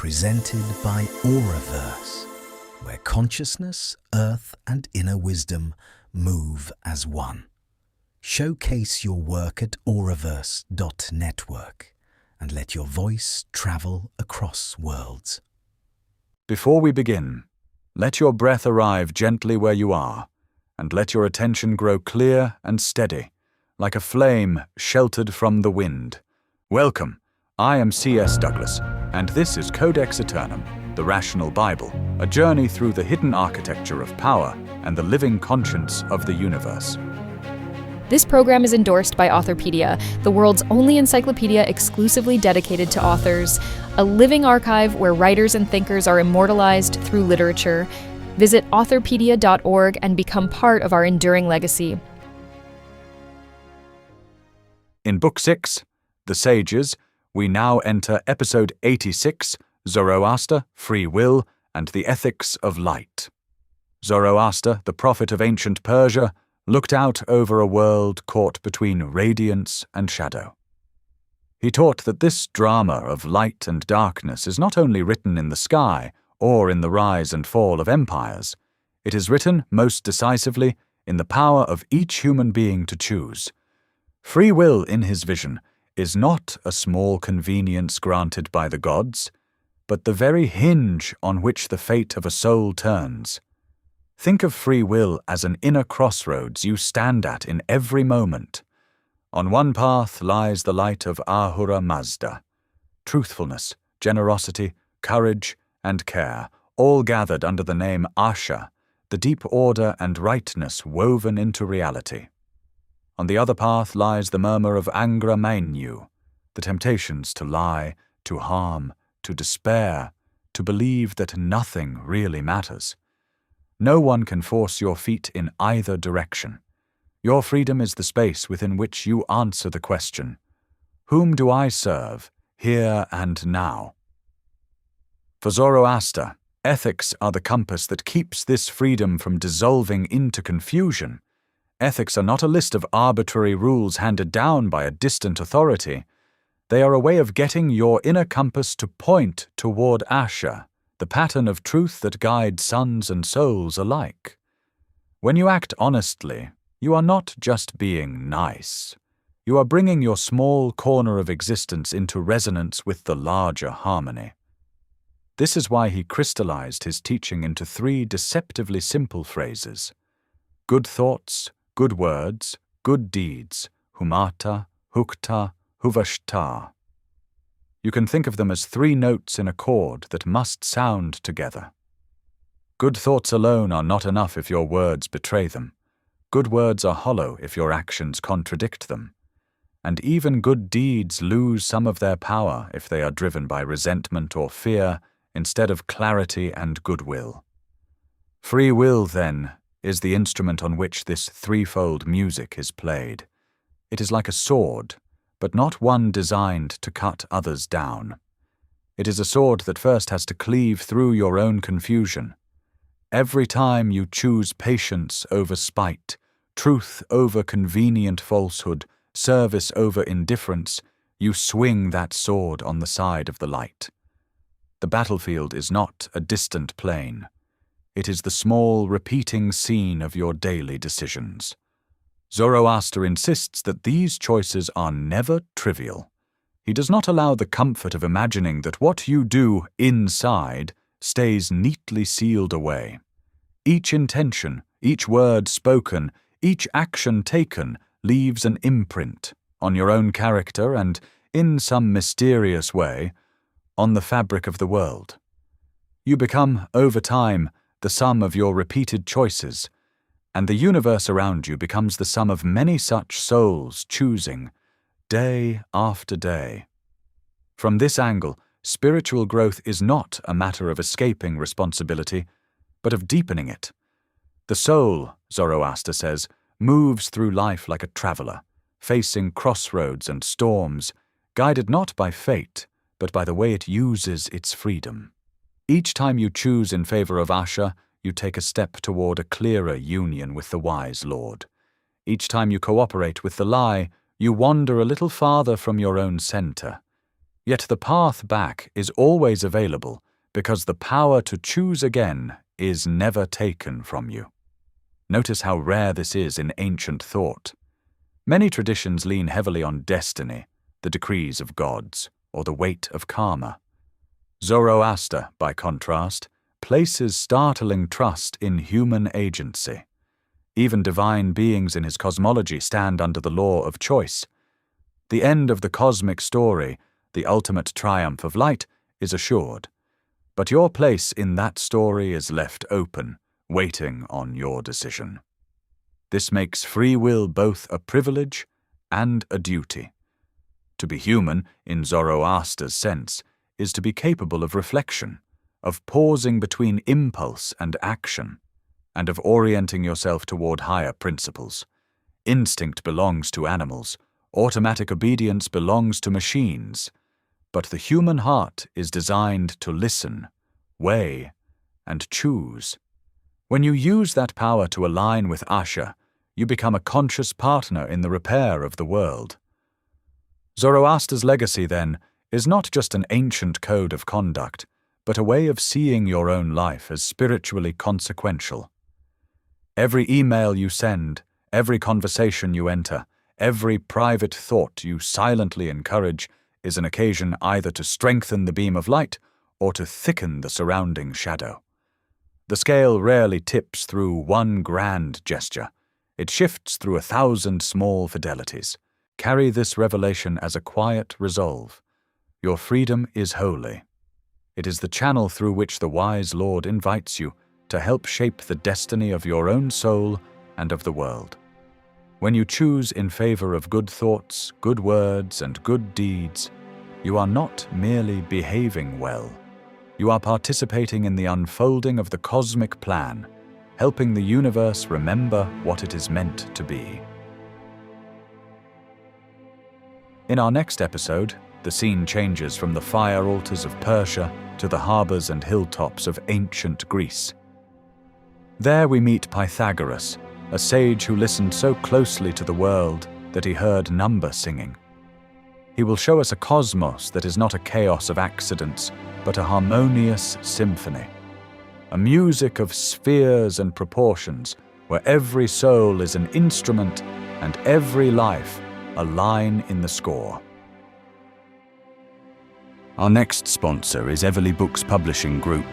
presented by Auraverse, where consciousness, earth, and inner wisdom move as one. Showcase your work at auraverse.network and let your voice travel across worlds. Before we begin, let your breath arrive gently where you are, and let your attention grow clear and steady, like a flame sheltered from the wind. Welcome, I am C.S. Douglas, and this is Codex Æternum, the Rational Bible, a journey through the hidden architecture of power and the living conscience of the universe. This program is endorsed by Authorpedia, the world's only encyclopedia exclusively dedicated to authors, a living archive where writers and thinkers are immortalized through literature. Visit authorpedia.org and become part of our enduring legacy. In Book 6, The Sages, we now enter Episode 86, Zoroaster, Free Will, and the Ethics of Light. Zoroaster, the prophet of ancient Persia, looked out over a world caught between radiance and shadow. He taught that this drama of light and darkness is not only written in the sky or in the rise and fall of empires, it is written most decisively in the power of each human being to choose. Free will, in his vision, is not a small convenience granted by the gods, but the very hinge on which the fate of a soul turns. Think of free will as an inner crossroads you stand at in every moment. On one path lies the light of Ahura Mazda. Truthfulness, generosity, courage, and care, all gathered under the name Asha, the deep order and rightness woven into reality. On the other path lies the murmur of Angra Mainyu, the temptations to lie, to harm, to despair, to believe that nothing really matters. No one can force your feet in either direction. Your freedom is the space within which you answer the question, whom do I serve, here and now? For Zoroaster, ethics are the compass that keeps this freedom from dissolving into confusion. Ethics are not a list of arbitrary rules handed down by a distant authority. They are a way of getting your inner compass to point toward Asha, the pattern of truth that guides sons and souls alike. When you act honestly, you are not just being nice. You are bringing your small corner of existence into resonance with the larger harmony. This is why he crystallized his teaching into 3 deceptively simple phrases: good thoughts, good words, good deeds, humata, hukta, huvashta. You can think of them as 3 notes in a chord that must sound together. Good thoughts alone are not enough if your words betray them. Good words are hollow if your actions contradict them. And even good deeds lose some of their power if they are driven by resentment or fear instead of clarity and goodwill. Free will, then, is the instrument on which this threefold music is played. It is like a sword, but not one designed to cut others down. It is a sword that first has to cleave through your own confusion. Every time you choose patience over spite, truth over convenient falsehood, service over indifference, you swing that sword on the side of the light. The battlefield is not a distant plain. It is the small, repeating scene of your daily decisions. Zoroaster insists that these choices are never trivial. He does not allow the comfort of imagining that what you do inside stays neatly sealed away. Each intention, each word spoken, each action taken leaves an imprint on your own character and, in some mysterious way, on the fabric of the world. You become, over time, the sum of your repeated choices, and the universe around you becomes the sum of many such souls choosing, day after day. From this angle, spiritual growth is not a matter of escaping responsibility, but of deepening it. The soul, Zoroaster says, moves through life like a traveler, facing crossroads and storms, guided not by fate, but by the way it uses its freedom. Each time you choose in favor of Asha, you take a step toward a clearer union with the wise Lord. Each time you cooperate with the lie, you wander a little farther from your own center. Yet the path back is always available because the power to choose again is never taken from you. Notice how rare this is in ancient thought. Many traditions lean heavily on destiny, the decrees of gods, or the weight of karma. Zoroaster, by contrast, places startling trust in human agency. Even divine beings in his cosmology stand under the law of choice. The end of the cosmic story, the ultimate triumph of light, is assured. But your place in that story is left open, waiting on your decision. This makes free will both a privilege and a duty. To be human, in Zoroaster's sense, is to be capable of reflection, of pausing between impulse and action, and of orienting yourself toward higher principles. Instinct belongs to animals, automatic obedience belongs to machines, but the human heart is designed to listen, weigh, and choose. When you use that power to align with Asha, you become a conscious partner in the repair of the world. Zoroaster's legacy, then, is not just an ancient code of conduct, but a way of seeing your own life as spiritually consequential. Every email you send, every conversation you enter, every private thought you silently encourage is an occasion either to strengthen the beam of light or to thicken the surrounding shadow. The scale rarely tips through one grand gesture. It shifts through 1,000 small fidelities. Carry this revelation as a quiet resolve. Your freedom is holy. It is the channel through which the wise Lord invites you to help shape the destiny of your own soul and of the world. When you choose in favor of good thoughts, good words, and good deeds, you are not merely behaving well. You are participating in the unfolding of the cosmic plan, helping the universe remember what it is meant to be. In our next episode, the scene changes from the fire altars of Persia to the harbors and hilltops of ancient Greece. There we meet Pythagoras, a sage who listened so closely to the world that he heard number singing. He will show us a cosmos that is not a chaos of accidents, but a harmonious symphony. A music of spheres and proportions, where every soul is an instrument and every life a line in the score. Our next sponsor is Everly Books Publishing Group,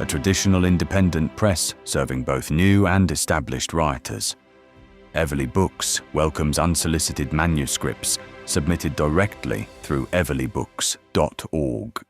a traditional independent press serving both new and established writers. Everly Books welcomes unsolicited manuscripts submitted directly through everlybooks.org.